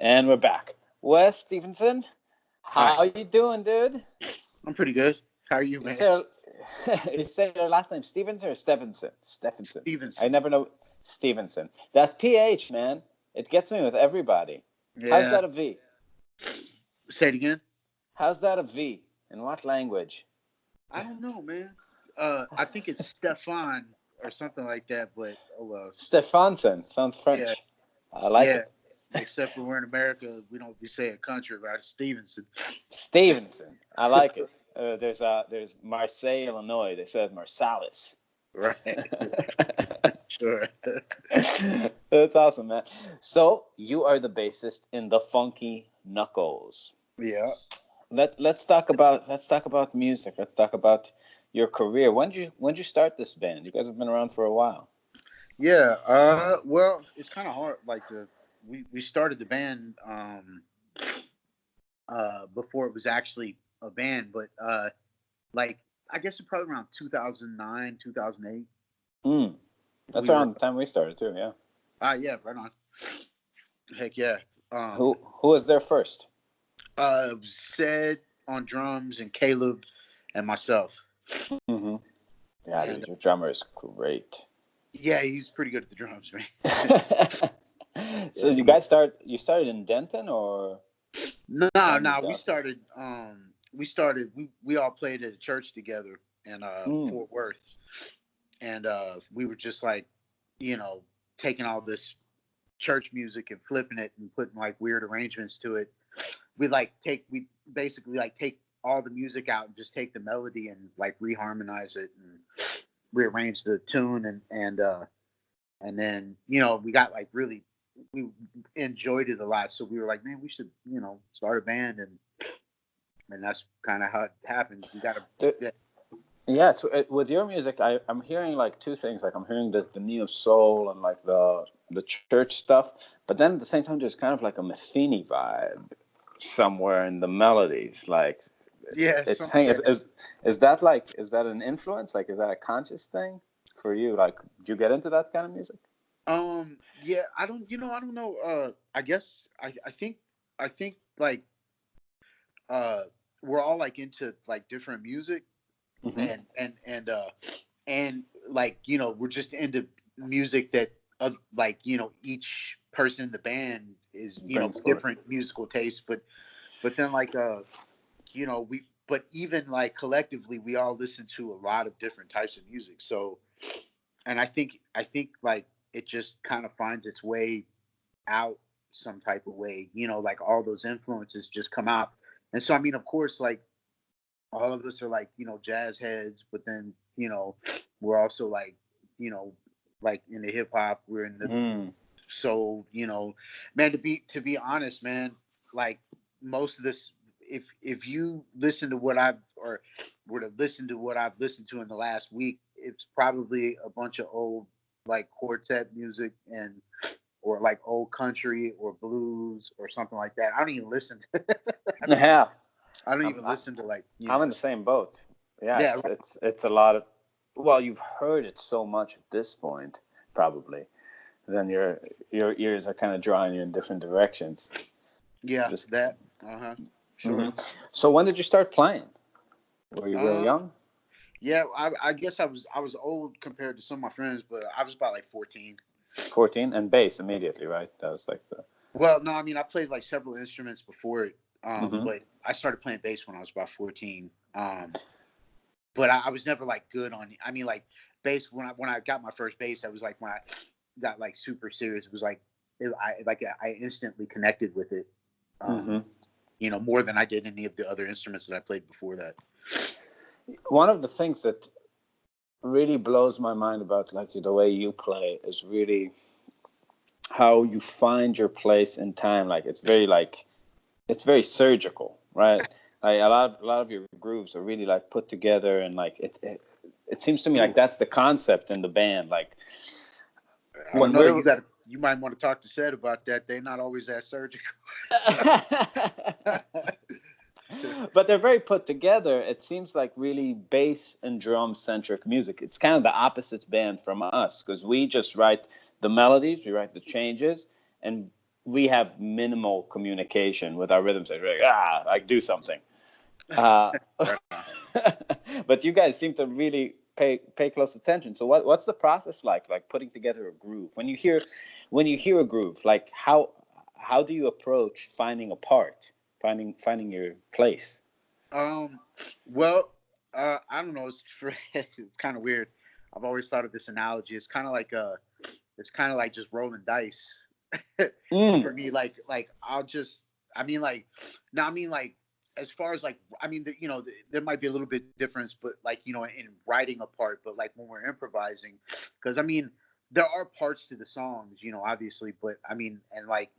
And we're back. Wes Stephenson, Hi, how you doing, dude? I'm pretty good. How are you, You man? say you say your last name Stevenson or Stephenson? Stephenson. I Stevenson. never know Stevenson. That PH, man. It gets me with everybody. How's Yeah. that a V? Say it again. How's that a V? In what language? I don't know, man. I think it's Stefan or something like that, but oh well. Stephenson. Sounds Yeah, French. I like yeah. it. Except for we're in America, we don't be saying country, right? Stevenson. Stevenson. I like it. There's Marseille, Illinois. They said Marsalis. Right. Sure. That's awesome, man. So you are the bassist in the Funky Knuckles. Yeah. Let's talk about music. Let's talk about your career. When did you start this band? You guys have been around for a while. Yeah. Well, it's kind of hard. We started the band before it was actually a band, but like I guess it probably around 2009, 2008. Mm, that's We were around the time we started too. Yeah. yeah, right on. Heck yeah. Who was there first? Said on drums and Caleb and myself. Hmm. Yeah, And dude, your drummer is great. yeah, he's pretty good at the drums, man. So Yeah. you started in Denton or No, kind of no, moved out? we all played at a church together in Mm, Fort Worth. And we were just like, you know, taking all this church music and flipping it and putting like weird arrangements to it. We basically like take all the music out and just take the melody and like reharmonize it and rearrange the tune and then we got like really we enjoyed it a lot, so we were like, man, we should start a band, and that's kind of how it happened. We got dude, a yeah. So with your music, I'm hearing like two things. Like I'm hearing the neo soul and like the church stuff, but then at the same time, there's kind of like a Metheny vibe somewhere in the melodies. Like yeah it's some saying, is that an influence? Like, is that a conscious thing for you? Like, do you get into that kind of music? yeah, I don't know. I guess I think like uh we're all like into like different music, Hmm. and like we're just into music that like each person in the band is Brings forth. different musical tastes, but then like we but even like collectively we all listen to a lot of different types of music. So and I think like it just kind of finds its way out some type of way, like all those influences just come out. And so I mean, of course, like all of us are like jazz heads, but then we're also like you know like in the hip hop, we're in the Mm. soul, man. To be honest, man, like most of this, if you listen to what I've or were to listen to what I've listened to in the last week, it's probably a bunch of old like quartet music and or like old country or blues or something like that. I don't even listen to I don't even Yeah, I don't I'm even I, listen to like I'm in the same boat. Yeah, yeah, it's a lot of. Well, you've heard it so much at this point, probably. Then your ears are kind of drawing you in different directions. yeah, Just. that Hmm. sure. So when did you start playing? Were you real uh young? yeah, I guess I was old compared to some of my friends, but I was about like 14. 14 and bass immediately, right? That was like the. Well, no, I mean I played like several instruments before it, Hmm. but I started playing bass when I was about 14. But I was never like good on. I mean, like bass when I got my first bass, that was like when I got like super serious. It was like I instantly connected with it, um, Hmm. more than I did any of the other instruments that I played before that. One of the things that really blows my mind about like the way you play is really how you find your place in time. Like it's very surgical, right? Like a lot of your grooves are really like put together and like it seems to me like Ooh, that's the concept in the band. Like I don't when know. we're You might want to talk to Seth about that. They're not always that surgical. but they're very put together. It seems like really bass and drum centric music. It's kind of the opposite band from us because we just write the melodies, we write the changes, and we have minimal communication with our rhythm section. We're like do something. But you guys seem to really pay close attention. So what's the process like putting together a groove? When you hear a groove, like how do you approach finding a part, finding your place? Um, well, I don't know. It's kind of weird. I've always thought of this analogy. It's kind of like just rolling dice for Mm. me. Like I'll just, I mean, like, now, I mean, like, as far as like, I mean, there might be a little bit difference, but like, in writing a part, but like when we're improvising, because I mean, there are parts to the songs, obviously, but I mean, and like,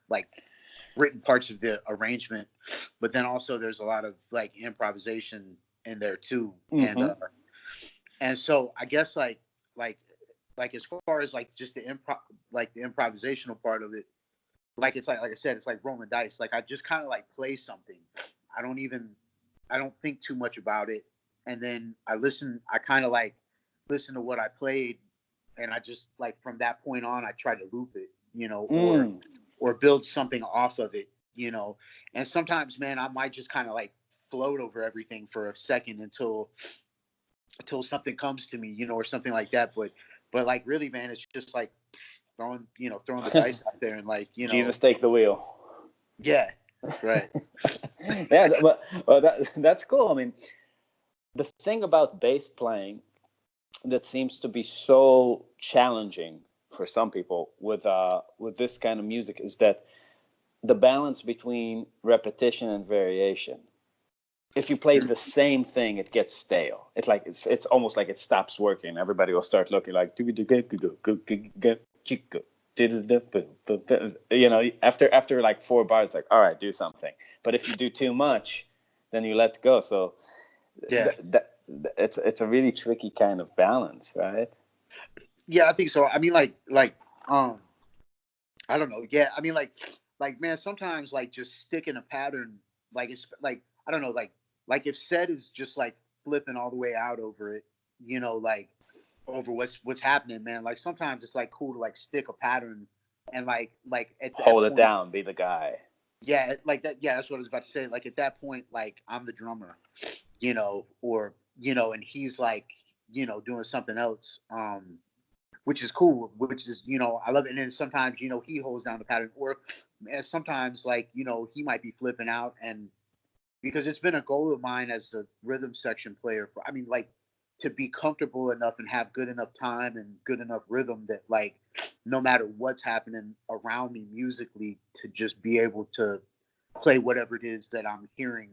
like written parts of the arrangement, but then also there's a lot of like improvisation in there too, Mm-hmm. and so I guess like like as far as like just the improvisational part of it, like it's like I said, it's like rolling dice. Like I just kind of like play something. I don't even I don't think too much about it, and then I kind of like listen to what I played, and I just like from that point on I try to loop it, Mm. or build something off of it. And sometimes, man, I might just kind of like float over everything for a second until something comes to me, or something like that. But like really, man, it's just like throwing the dice out there and like, Jesus, take the wheel. yeah, right. Yeah, well, that's cool. I mean, the thing about bass playing that seems to be so challenging for some people with this kind of music is that the balance between repetition and variation. If you play the same thing, it gets stale. It's almost like it stops working. Everybody will start looking like after like four bars, like all right, do something. But if you do too much, then you let go. So Yeah, it's a really tricky kind of balance, right? yeah, I think so. I mean, um, I don't know. Yeah, I mean, like man, sometimes like just sticking a pattern, like it's like I don't know, like if said is just like flipping all the way out over it, like over what's happening, man. Like sometimes it's like cool to like stick a pattern and like at that Hold it point, down, be the guy. yeah, like that. Yeah, that's what I was about to say. Like at that point, like I'm the drummer, or and he's like, doing something else. Which is cool, which is, I love it. And then sometimes, he holds down the pattern, or and sometimes like, he might be flipping out. And because it's been a goal of mine as a rhythm section player for, I mean, like to be comfortable enough and have good enough time and good enough rhythm that like, no matter what's happening around me musically, to just be able to play whatever it is that I'm hearing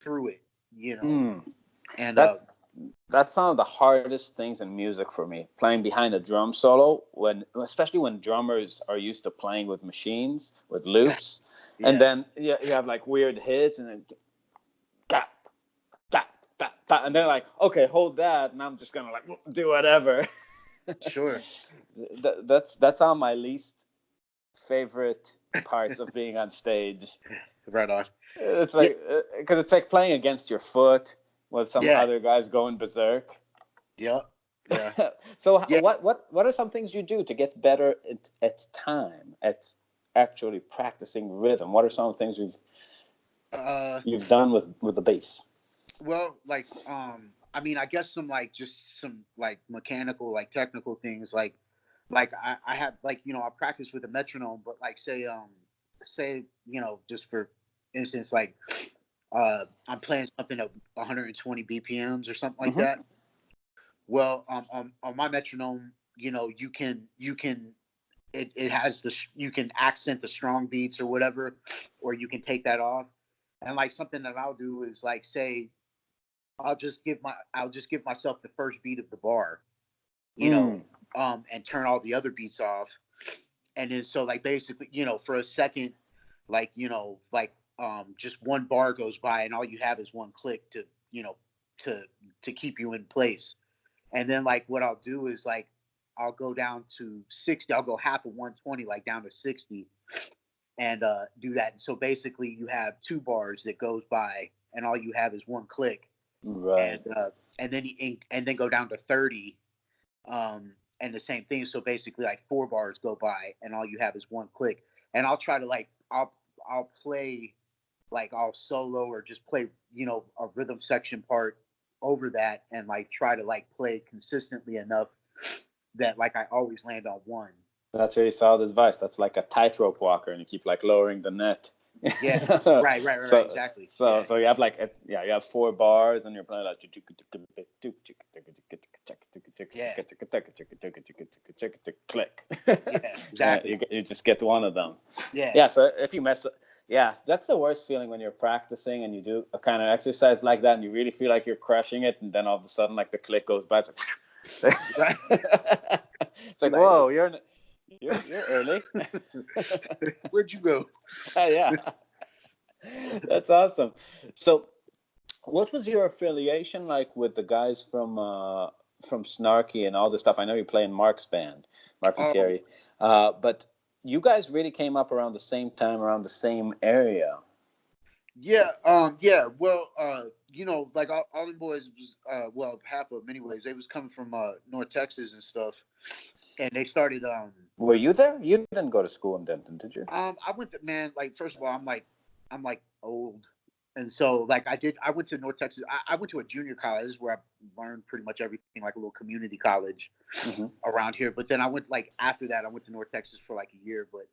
through it. Mm. And, That that's one of the hardest things in music for me, playing behind a drum solo, especially when drummers are used to playing with machines, with loops, and yeah, then you have like weird hits and then that, and they're like, okay, hold that, and I'm just gonna like do whatever. sure. That's on my least favorite parts of being on stage. Right on. It's Yeah. like because it's like playing against your foot with some Yeah. other guys going berserk. Yeah. Yeah. So Yeah. what are some things you do to get better at time at actually practicing rhythm? What are some of the things Uh, you've done with the bass? well, I mean, I guess some like just some like mechanical, like technical things, like I have like I practice with a metronome, but like say just for instance, like I'm playing something at 120 BPMs or something like Hmm. that. Well, on my metronome, you can it has you can accent the strong beats or whatever, or you can take that off. And like something that I'll do is like say I'll just give myself the first beat of the bar, you know, Mm. and turn all the other beats off. And then so like basically, for a second, like, just one bar goes by and all you have is one click you know, to keep you in place. And then like what I'll do is like I'll go down to 60, I'll go half of 120, like down to 60, and do that. And so basically you have two bars that goes by and all you have is one click, and Right. and then go down to 30, and the same thing. So basically, like four bars go by, and all you have is one click. and I'll try to like I'll play like I'll solo or just play a rhythm section part over that and like try to like play consistently enough that like I always land on one. That's really solid advice. That's like a tightrope walker, and you keep like lowering the net. Yeah, right, exactly. So you have like you have 4 bars, and you're playing like click. Yeah, exactly. You just get one of them. Yeah. Yeah. So if you mess up, that's the worst feeling when you're practicing and you do a kind of exercise like that, and you really feel like you're crushing it, and then all of a sudden like the click goes by. It's like, it's like, whoa, you're early. Where'd you go? Yeah. That's awesome. So, what was your affiliation like with the guys from Snarky and all this stuff? I know you play in Mark's band, Mark and Terry, but you guys really came up around the same time, around the same area. Yeah. Well, like all them boys was half of them anyways. They was coming from North Texas and stuff, and they started. Were you there? You didn't go to school in Denton, did you? I went to, man. Like, first of all, I'm like old, and so like I went to North Texas. I went to a junior college. This is where I learned pretty much everything, like a little community college around here. But then I went, like, after that, I went to North Texas for like a year. But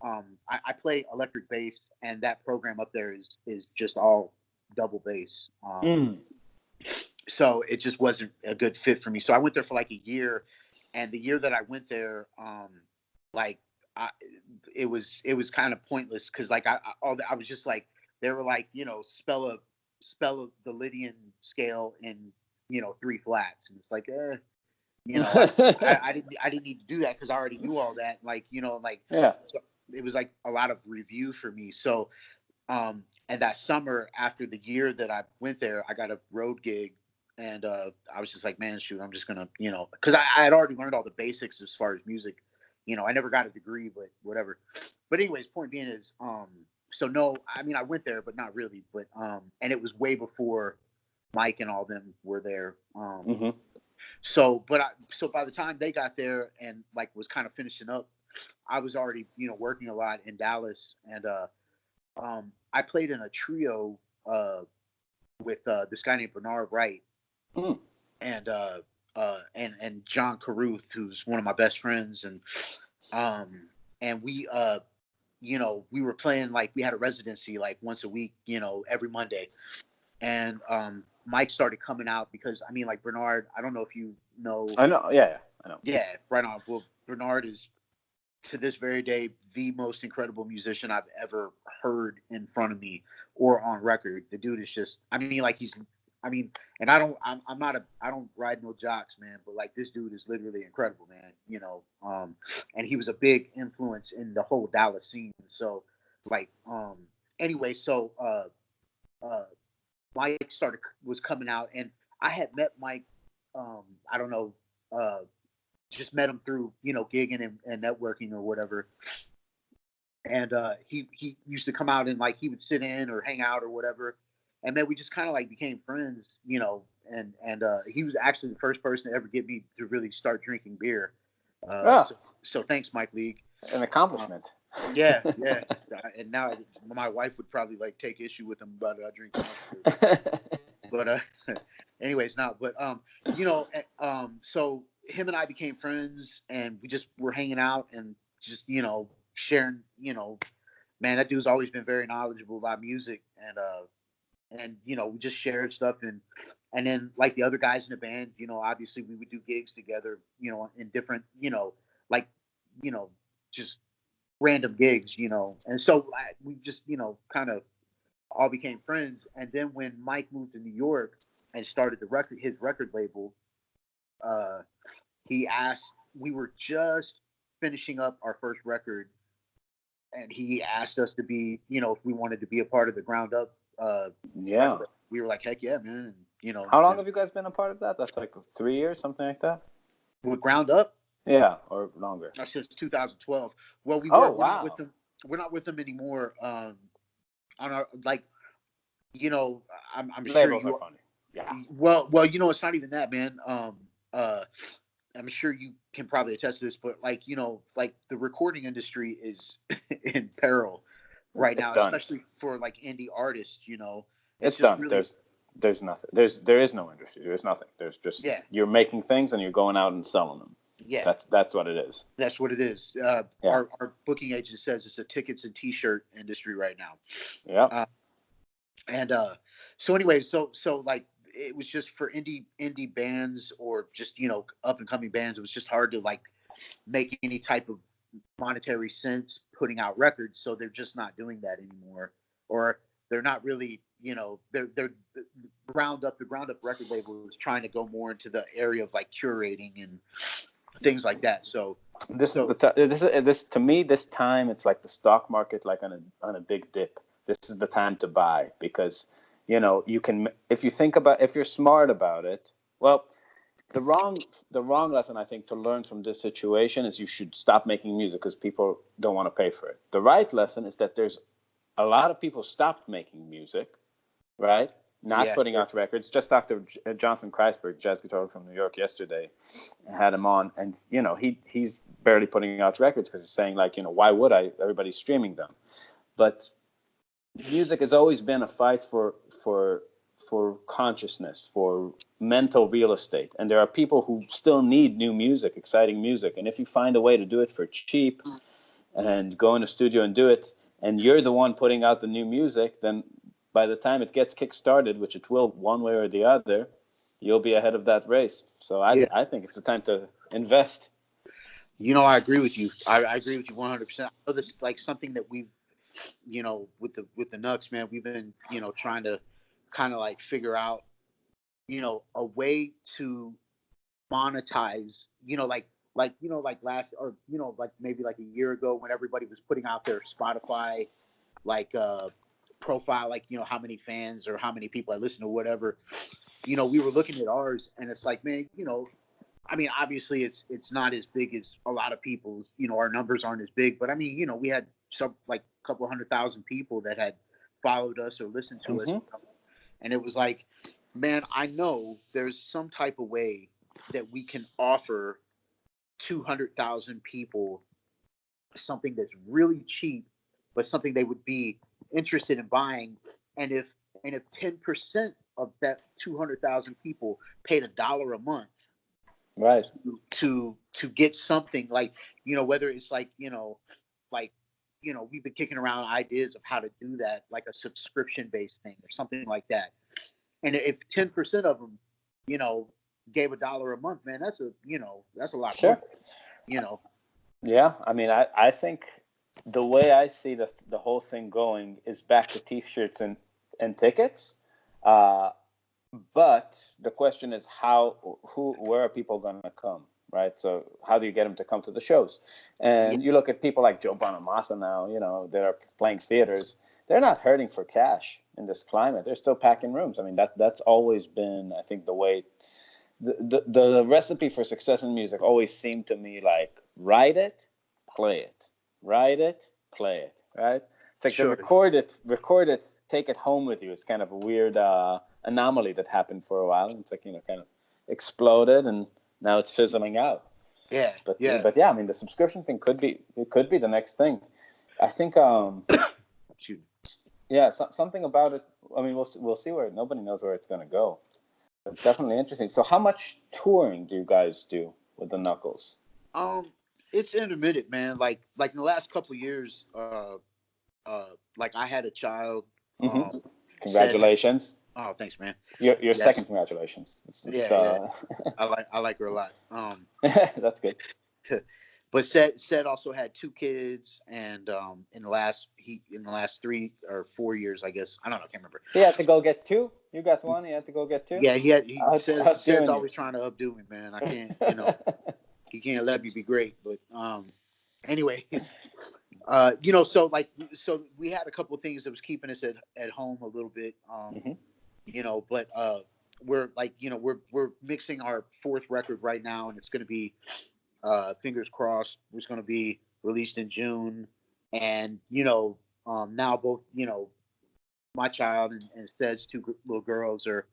I play electric bass, and that program up there is just all double bass. So it just wasn't a good fit for me. So I went there for like a year, and the year that I went there, it was kind of pointless because like I was just like, they were like, spell the Lydian scale in 3 flats, and it's like I didn't need to do that because I already knew all that. Like so it was like a lot of review for me. So and that summer after the year that I went there, I got a road gig. And I was just like, man, shoot, I'm just gonna, because I had already learned all the basics as far as music. I never got a degree, but whatever. But anyways, point being is, so no, I mean, I went there, but not really. But and it was way before Mike and all them were there. So by the time they got there and like was kind of finishing up, I was already working a lot in Dallas, and I played in a trio with this guy named Bernard Wright. And John Caruth, who's one of my best friends, and we we were playing, like, we had a residency like once a week, every Monday, and Mike started coming out because I mean, like, Bernard, I don't know if you know. I know, yeah, I know. Yeah, right on. Well, Bernard is to this very day the most incredible musician I've ever heard in front of me or on record. The dude is just, I mean, like, and I don't ride no jocks, man, but like, this dude is literally incredible, man, and he was a big influence in the whole Dallas scene. So like, anyway, so Mike was coming out, and I had met Mike, I don't know, just met him through, gigging and networking or whatever. And he used to come out and like he would sit in or hang out or whatever. And then we just kind of like became friends, and he was actually the first person to ever get me to really start drinking beer. So thanks, Mike League. An accomplishment. Yeah. And now my wife would probably like take issue with him about drinking beer. But anyways, now, but so him and I became friends, and we just were hanging out and just sharing. Man, that dude's always been very knowledgeable about music, and we just shared stuff, and then like the other guys in the band, obviously we would do gigs together, in different, like, just random gigs, and so we just, kind of all became friends. And then when Mike moved to New York and started his record label, he asked, we were just finishing up our first record, and he asked us to be, if we wanted to be a part of the Ground Up. We were like, heck yeah, man. And, how long have you guys been a part of that? That's like 3 years, something like that. With Ground Up? Yeah, or longer. Since 2012. Well, we're not with them. We're not with them anymore. On our, like, I'm sure labels are funny. Yeah. Well, it's not even that, man. I'm sure you can probably attest to this, but like, like the recording industry is in peril right It's now, done. especially for like indie artists. It's It's just done. really, There's nothing. There is no industry. There's nothing. There's just yeah, you're making things and you're going out and selling them. yeah, That's what it is. that's what it is. Yeah. Our booking agent says it's a tickets and T-shirt industry right now. Yeah. And so anyway, so like it was just for indie bands or just up and coming bands. It was just hard to like make any type of monetary sense putting out records. So they're just not doing that anymore, or they're not really. They're the ground up record label is trying to go more into the area of like curating and things like that. So this is this to me, this time it's like the stock market, like on a big dip. This is the time to buy because you can, if you think about, if you're smart about it. Well, the wrong lesson I think to learn from this situation is you should stop making music because people don't want to pay for it. The right lesson is that there's a lot of people stopped making music, right? Not putting out records. Just after Jonathan Kreisberg, jazz guitar from New York, yesterday, had him on, and he's barely putting out records because he's saying like, why would I? Everybody's streaming them. But music has always been a fight for consciousness, for mental real estate, and there are people who still need new music, exciting music. And if you find a way to do it for cheap and go in a studio and do it, and you're the one putting out the new music, then by the time it gets kick-started, which it will one way or the other, you'll be ahead of that race. So I think it's the time to invest. I agree with you. I agree with you 100%. I know this is like something that we've, with the Nucks, man, we've been, trying to kind of like figure out, a way to monetize, like last, or, like maybe like a year ago when everybody was putting out their Spotify, like, profile, like, how many fans or how many people I listen to, whatever, we were looking at ours and it's like, man, I mean, obviously it's not as big as a lot of people's, our numbers aren't as big, but I mean, we had some like a couple 100,000 people that had followed us or listened to us. And it was like, man, I know there's some type of way that we can offer 200,000 people something that's really cheap, but something they would be interested in buying. And if 10% of that 200,000 people paid $1 a month, right, to get something like, whether it's like, we've been kicking around ideas of how to do that, like a subscription based thing or something like that. And if 10% of them, gave $1 a month, man, that's a lot. Sure. More, Yeah, I mean, I think the way I see the whole thing going is back to T-shirts and tickets. But the question is where are people going to come, right? So how do you get them to come to the shows? And you look at people like Joe Bonamassa now, they're playing theaters. They're not hurting for cash in this climate. They're still packing rooms. I mean, that's always been, I think, the way. The recipe for success in music always seemed to me like write it, play it, write it, play it, right? It's like the record it, take it home with you. It's kind of a weird anomaly that happened for a while. It's like, kind of exploded and now it's fizzling out. Yeah. But yeah, I mean, the subscription thing could be the next thing. I think something about it. I mean, we'll see where, nobody knows where it's going to go. It's definitely interesting. So how much touring do you guys do with the Knuckles? It's intermittent, man. Like in the last couple of years, like I had a child. Congratulations. Oh, thanks, man. Your second congratulations. Yeah. I like her a lot. That's good. But said also had 2 kids, and in the last 3 or 4 years, I guess, I don't know, I can't remember. He had to go get 2. You got 1. He had to go get 2. Yeah, he says always trying to updo me, man. I can't, he can't let me be great. But anyways, so we had a couple of things that was keeping us at home a little bit, but we're like, we're mixing our 4th record right now, and it's going to be. Fingers crossed, it's going to be released in June. And, now both, my child and Stead's 2 little girls are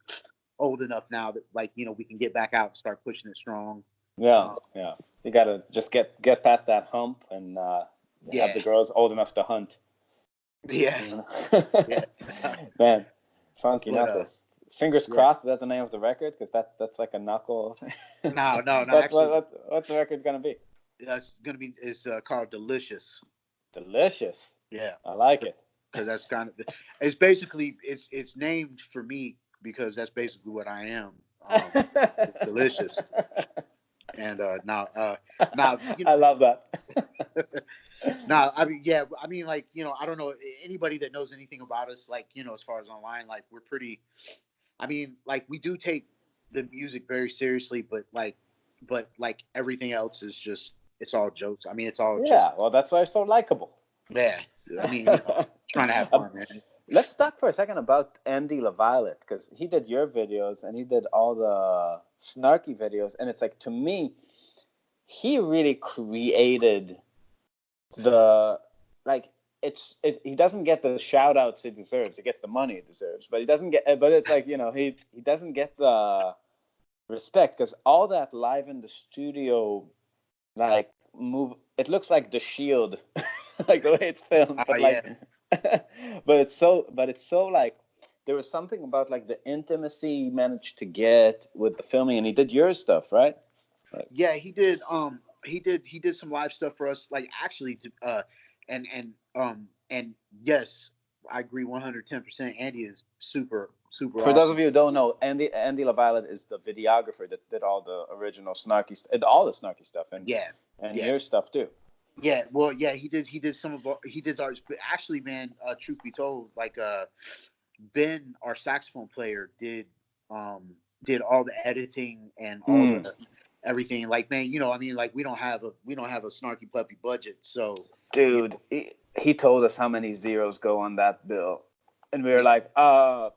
old enough now that, like, we can get back out and start pushing it strong. Yeah, yeah. You gotta just get past that hump and have Yeah, the girls old enough to hunt. yeah, You know? yeah. Man, funky But knuckles. Fingers yeah. crossed. Is that the name of the record? Because that's like a knuckle. No, no, no. what what Actually, what what's the record gonna be? that's gonna be. It's called Delicious. Delicious. Yeah, I like it. because that's kind of. It's basically it's named for me because that's basically what I am. Delicious. And now I love that. now I mean yeah I mean like I don't know anybody that knows anything about us like as far as online like we're pretty. I mean like we do take the music very seriously, but everything else is just it's all jokes. I mean it's all just Yeah, well, that's why it's so likable. yeah. I mean trying to have Um, fun, man. let's talk for a second about Andy LaViolet because he did your videos and he did all the snarky videos, and it's like to me, he really created the like he doesn't get the shout outs he deserves. He gets the money he deserves, but he doesn't get. But it's like he doesn't get the respect because all that live in the studio like move. It looks like The Shield, like the way it's filmed, Oh but yeah. like, but it's so like there was something about like the intimacy he managed to get with the filming, and he did your stuff, right? Like, Yeah, he did some live stuff for us like actually to and yes, I agree 110%. Andy is super for those of awesome. you who don't know, Andy LaViolet is the videographer that did all the original all the snarky stuff, Yeah. and Yeah. your stuff too. Yeah, well, yeah, he did some of he did ours, but actually, man, truth be told, like Ben, our saxophone player, um did all the editing and all Mm. the everything. Like, man, I mean, like we don't have a snarky puppy budget, so you Dude, know, he told us how many zeros go on that bill, and we were yeah, like,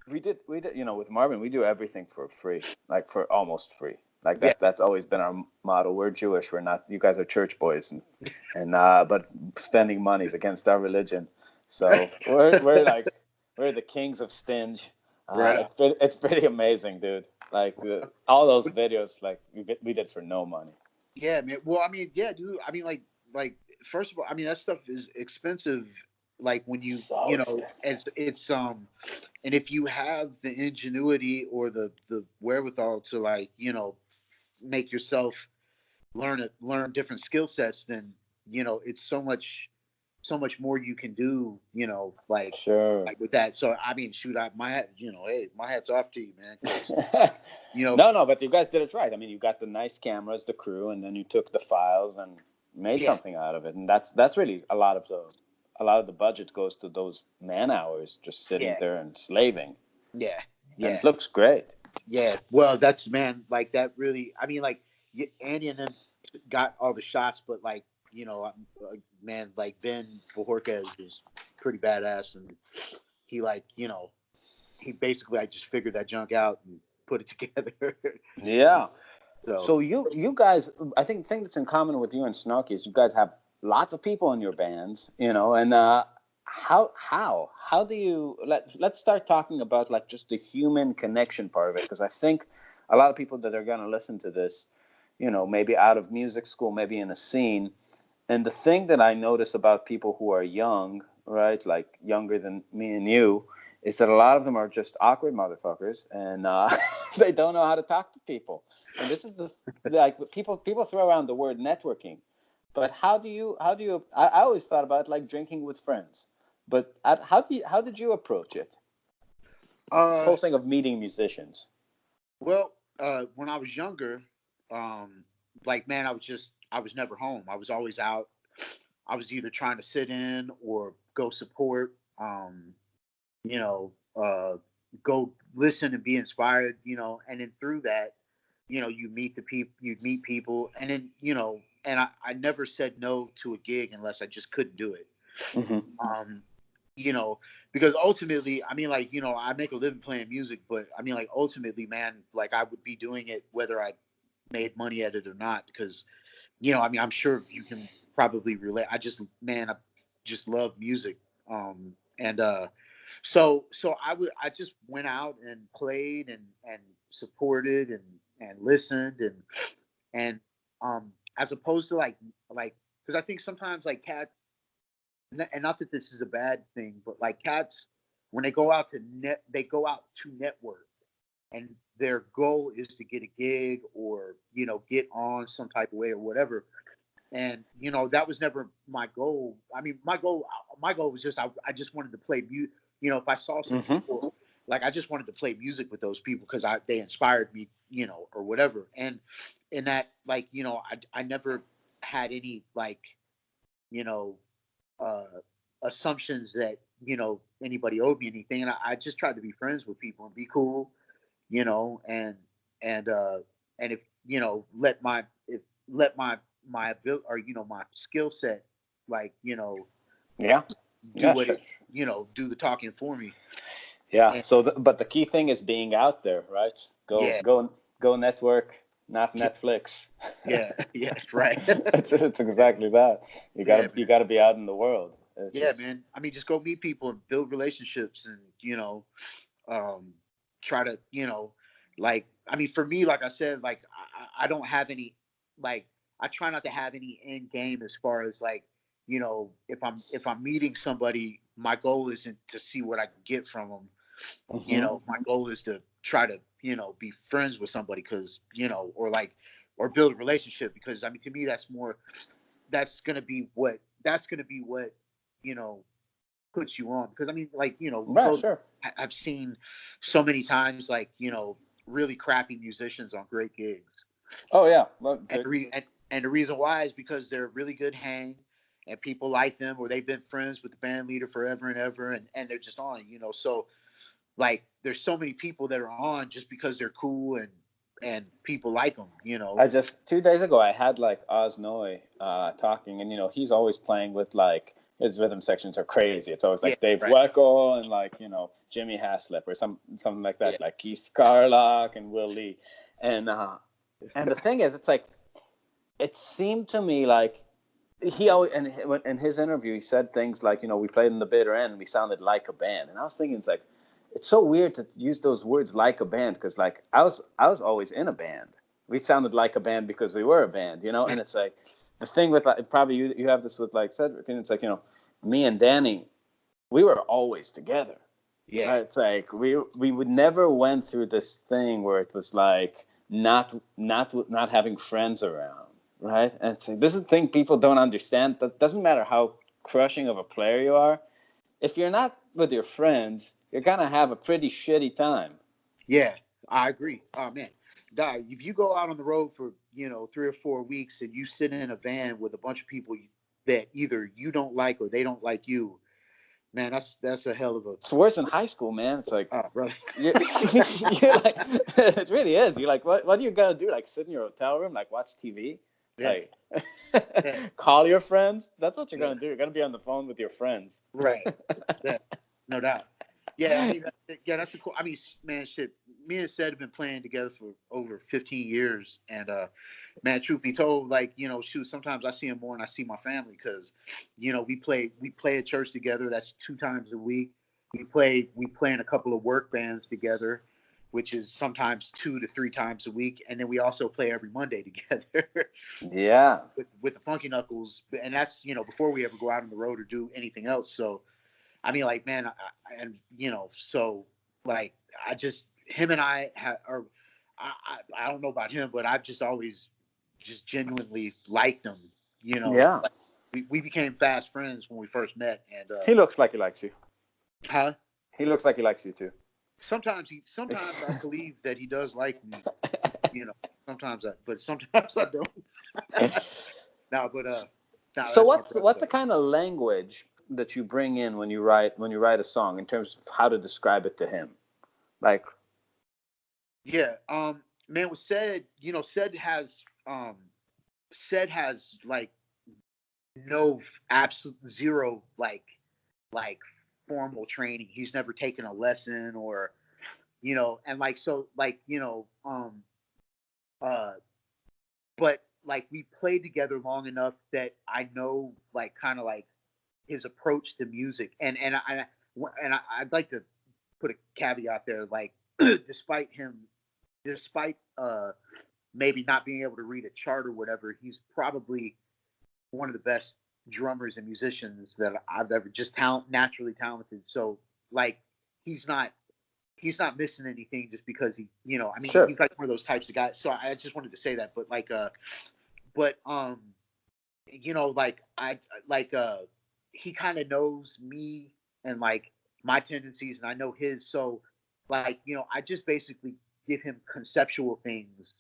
we did, with Marbin, we do everything for free, like for almost free. Like yeah, that's always been our motto. We're Jewish. We're not. You guys are church boys, and but spending money is against our religion. So we're the kings of stinge. right on. It's pretty amazing, dude. Like all those videos, like we did for no money. Yeah, man. Well, I mean, yeah, dude. I mean, like first of all, I mean that stuff is expensive. Like when So expensive. it's and if you have the ingenuity or the wherewithal to like make yourself learn different skill sets, then it's so much more you can do. Sure. Like with that. So I mean, shoot, my hat, hey, my hat's off to you, man, because you know, No, but you guys did it right. I mean, you got the nice cameras, the crew, and then you took the files and made yeah, something out of it. And that's really a lot of the budget goes to those man hours just sitting yeah, there and slaving. yeah, And yeah. it looks great. Yeah, well, that's man, like that really. I mean, like Andy and them got all the shots, but like man, like Ben Bojorquez is pretty badass, and he like he basically I just figured that junk out and put it together. Yeah. So So you guys, I think thing that's in common with you and Snarky is you guys have lots of people in your bands, and how do you let's start talking about like just the human connection part of it, because I think a lot of people that are going to listen to this, maybe out of music school, maybe in a scene, and the thing that I notice about people who are young, right, like younger than me and you, is that a lot of them are just awkward motherfuckers, and they don't know how to talk to people. And this is like people throw around the word networking, but how do you? I always thought about it like drinking with friends, but how did you approach it? This uh whole thing of meeting musicians. well when I was younger, um like man, I was never home. I was always out. I was either trying to sit in or go support. You know, go listen and be inspired, and then through that, you meet people, and then, and I never said no to a gig unless I just couldn't do it. Hmm. Um, you know, because ultimately, I mean, like, I make a living playing music, but I mean, like, ultimately, man, like, I would be doing it whether I made money at it or not, because, I mean, I'm sure you can probably relate. I just love music. And so I just went out and played and supported and listened, And as opposed to like because I think sometimes like cats, and not that this is a bad thing, but like cats, when they go out to they go out to network, and their goal is to get a gig or get on some type of way or whatever. And that was never my goal. I mean, my goal was just I just wanted to play music. If I saw some people, like I just wanted to play music with those people because they inspired me, or whatever. And in that, like, I never had any like, you know, uh, assumptions that anybody owed me anything, and I just tried to be friends with people and be cool, and and if let my ability or my skill set, like Yeah. do Yeah. what Sure. it do the talking for me. Yeah. And So, but the key thing is being out there, right? Go, yeah, go, go network, not yeah, Netflix. yeah, yeah, right. It's exactly that. Yeah, You man. gotta be out in the world. It's Yeah, just, man. I mean, just go meet people and build relationships, and um, try to, like, I mean, for me, like I said, like, I don't have any, like, I try not to have any end game as far as like, if I'm meeting somebody, my goal isn't to see what I can get from them. hmm My goal is to try to, be friends with somebody because, or build a relationship because, I mean, to me, that's gonna be what, you know, puts you on because I mean, like you yeah, go. sure. I've seen so many times like really crappy musicians on great gigs, Oh yeah, well, and good. and the reason why is because they're really good hang, and people like them or they've been friends with the band leader forever and ever, and they're just on. So like there's so many people that are on just because they're cool and people like them. I just 2 days ago I had like Oz Noy talking, and he's always playing with like his rhythm sections are crazy. It's always Yeah, like Dave right. Weckl and like Jimmy Haslip or something like Yeah, that, like Keith Carlock and Will Lee, and the thing is, it's like it seemed to me like he always and in his interview he said things like we played in the bitter end and we sounded like a band, and I was thinking it's so weird to use those words like a band because like I was always in a band. We sounded like a band because we were a band, and it's like the thing with like, probably you have this with like Cedric, and it's like me and Dani, we were always together, yeah, right? It's like we would never went through this thing where it was like not having friends around, right? And it's like, this is the thing people don't understand. That doesn't matter how crushing of a player you are. If you're not with your friends, you're gonna have a pretty shitty time. yeah. I agree. Oh man, Doc, if you go out on the road for 3 or 4 weeks and you sit in a van with a bunch of people that either you don't like or they don't like you, man, that's a hell of a It's worse in high school, man. It's like brother. you're, you're like it really is. You're like, what are you gonna do? Like sit in your hotel room, like watch TV, Yeah, like yeah, call your friends. That's what you're yeah. gonna do. You're gonna be on the phone with your friends. Right. Yeah, no doubt. Yeah, I mean, yeah, that's a cool. I mean, man, shit. Me and Sed have been playing together for over 15 years, and man, truth be told, like shoot, sometimes I see him more than I see my family because, we play at church together. That's 2 times a week. We play in a couple of work bands together, which is sometimes 2 to 3 times a week, and then we also play every Monday together Yeah. with the Funky Knuckles, and that's before we ever go out on the road or do anything else. So I mean, like, man, and so like, I just him and I have, or I don't know about him, but I've just always just genuinely liked him. Yeah. Like, we became fast friends when we first met, and He looks like he likes you. huh? He looks like he likes you too. Sometimes I believe that he does like me. You know, but sometimes I don't. No, but no, So that's my what's brother what's the though. kind of language that you bring in when you write a song in terms of how to describe it to him? Like, Yeah, man, was said, said has like no absolute zero like formal training. He's never taken a lesson or and like so like uh but like we played together long enough that I know like kind of like his approach to music I'd like to put a caveat there like despite him despite maybe not being able to read a chart or whatever, he's probably one of the best drummers and musicians that I've ever just naturally talented. So like he's not missing anything just because he, I mean, Sure. he's like one of those types of guys. So I just wanted to say that, but like, like he kind of knows me and like my tendencies, and I know his. So like, I just basically give him conceptual things.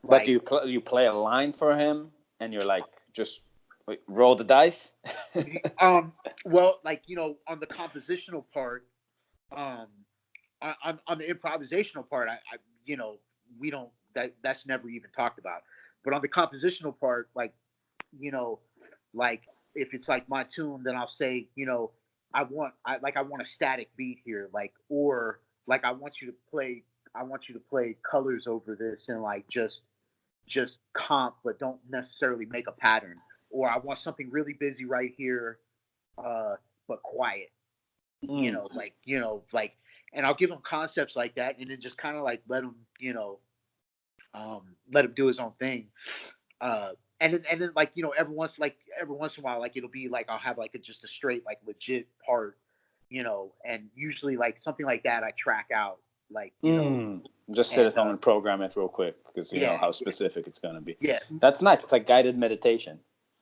But do you play a line for him, and you're like, just roll the dice? Well, like, on the compositional part, on the improvisational part, I we don't, that's never even talked about. But on the compositional part, like, like if it's like my tune, then I'll say, I want a static beat here, like, or like I want you to play colors over this and like just comp, but don't necessarily make a pattern. Or I want something really busy right here, but quiet. Like, and I'll give him concepts like that, and then just kind of like let him do his own thing. And then like, every once in a while, like it'll be like I'll have like just a straight like legit part, and usually like something like that I track out, like just sit at home and program it real quick because you know how specific it's gonna be. Yeah, that's nice. It's like guided meditation.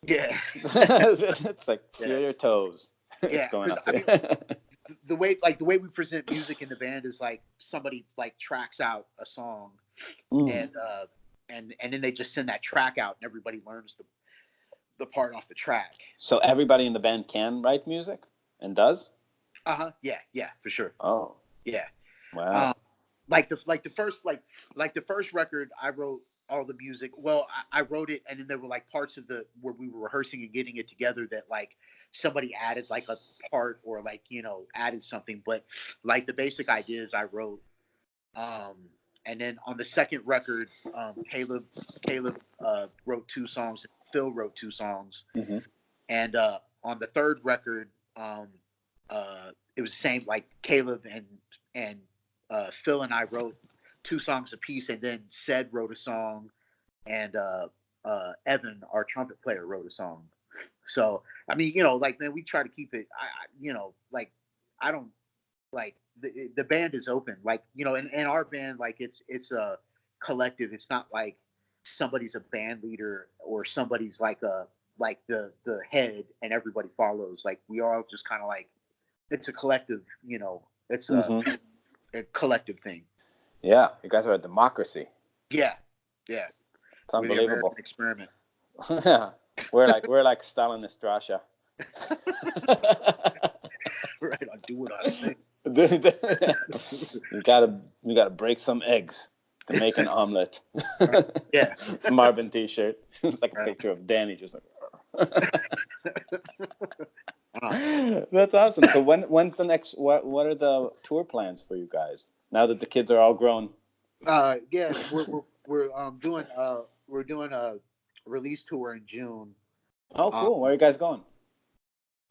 Yeah, it's like feel your toes. It's going up there. I mean, the way we present music in the band is like somebody like tracks out a song, and then they just send that track out, and everybody learns the part off the track. So everybody in the band can write music and does. Yeah, for sure. Oh, yeah. Wow. Like the first record, I wrote all the music. Well, I wrote it, and then there were like parts of where we were rehearsing and getting it together that like somebody added like a part or like added something, but like the basic ideas I wrote. And then on the second record, Caleb wrote 2 songs, and Phil wrote 2 songs, and on the third record, it was the same. Like Caleb and Phil and I wrote 2 songs apiece, and then Ced wrote a song, and Evan, our trumpet player, wrote a song. So I mean, like, man, we try to keep it. Like I don't like the band is open. Like, in our band, like it's a collective. It's not like somebody's a band leader or somebody's like the head and everybody follows. Like we are all just kind of like, it's a collective. It's a collective thing. Yeah, you guys are a democracy. Yeah. It's unbelievable. Experiment. Yeah, we're like Stalinist Russia. Right, I do what I think. You gotta break some eggs to make an omelet. Yeah. It's a Marbin t-shirt. It's like a picture of Dani just like. That's awesome. So when's the next? What are the tour plans for you guys now that the kids are all grown? Yeah, we're doing a release tour in June. Oh, cool. Where are you guys going?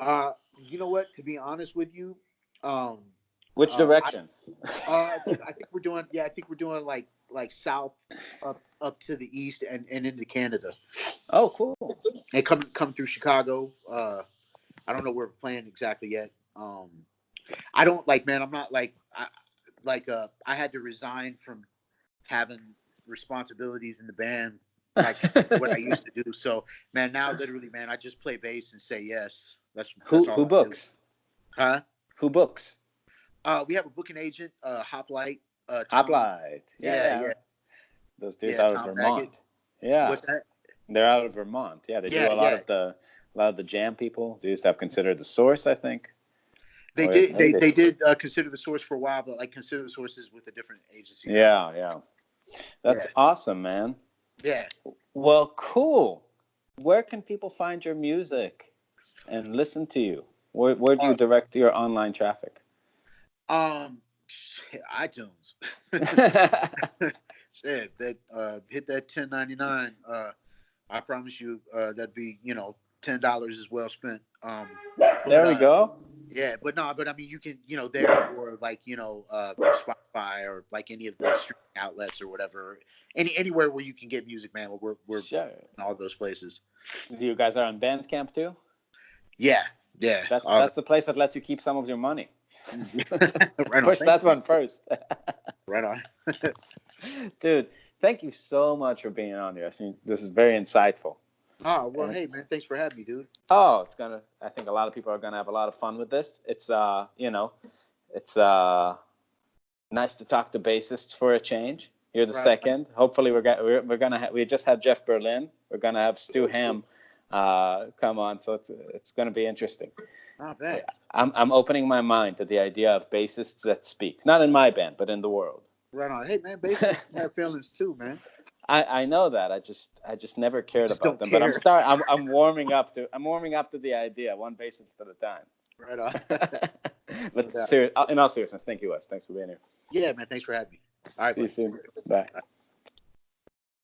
You know what? To be honest with you, which direction? I think we're doing like south up to the east and into Canada. Oh, cool. And come through Chicago. I don't know where we're playing exactly yet. I don't like, man. I'm not like I had to resign from having responsibilities in the band like what I used to do. So, man, now literally, man, I just play bass and say yes. That's all who books? Huh? Who books? We have a booking agent, Hoplite. Hoplite. Yeah. Those dudes out of Vermont. Maggot. Yeah. What's that? They're out of Vermont. Yeah, they do a lot of the jam people. They used to have Consider the Source, I think. They did Consider the Source for a while, but like Consider the Source is with a different agency. Yeah. That's awesome, man. Yeah. Well, cool. Where can people find your music and listen to you? Where do you direct your online traffic? iTunes. Shit, hit that $10.99. I promise you, that'd be $10 is well spent. There we go. Yeah, but I mean, you can there or like Spotify Spotify or like any of the streaming outlets or whatever. Anywhere where you can get music, man. We're Sure. in all those places. You guys are on Bandcamp too? Yeah. That's the place that lets you keep some of your money. Right on. Push that one first. Right on. Dude, thank you so much for being on here. I mean, this is very insightful. Oh, well, hey, man, thanks for having me, dude. Oh, I think a lot of people are gonna have a lot of fun with this. It's it's nice to talk to bassists for a change. You're the second. Hopefully we just had Jeff Berlin. We're gonna have Stu Ham come on, so it's gonna be interesting. Not bad. I'm opening my mind to the idea of bassists that speak, not in my band, but in the world. Right on. Hey, man, bassists have feelings too, man. I know that. I just never cared about them. Care. But I'm warming up to the idea, one bassist at a time. Right on. But in all seriousness, thank you, Wes. Thanks for being here. Yeah, man. Thanks for having me. All right. See you soon. Bye.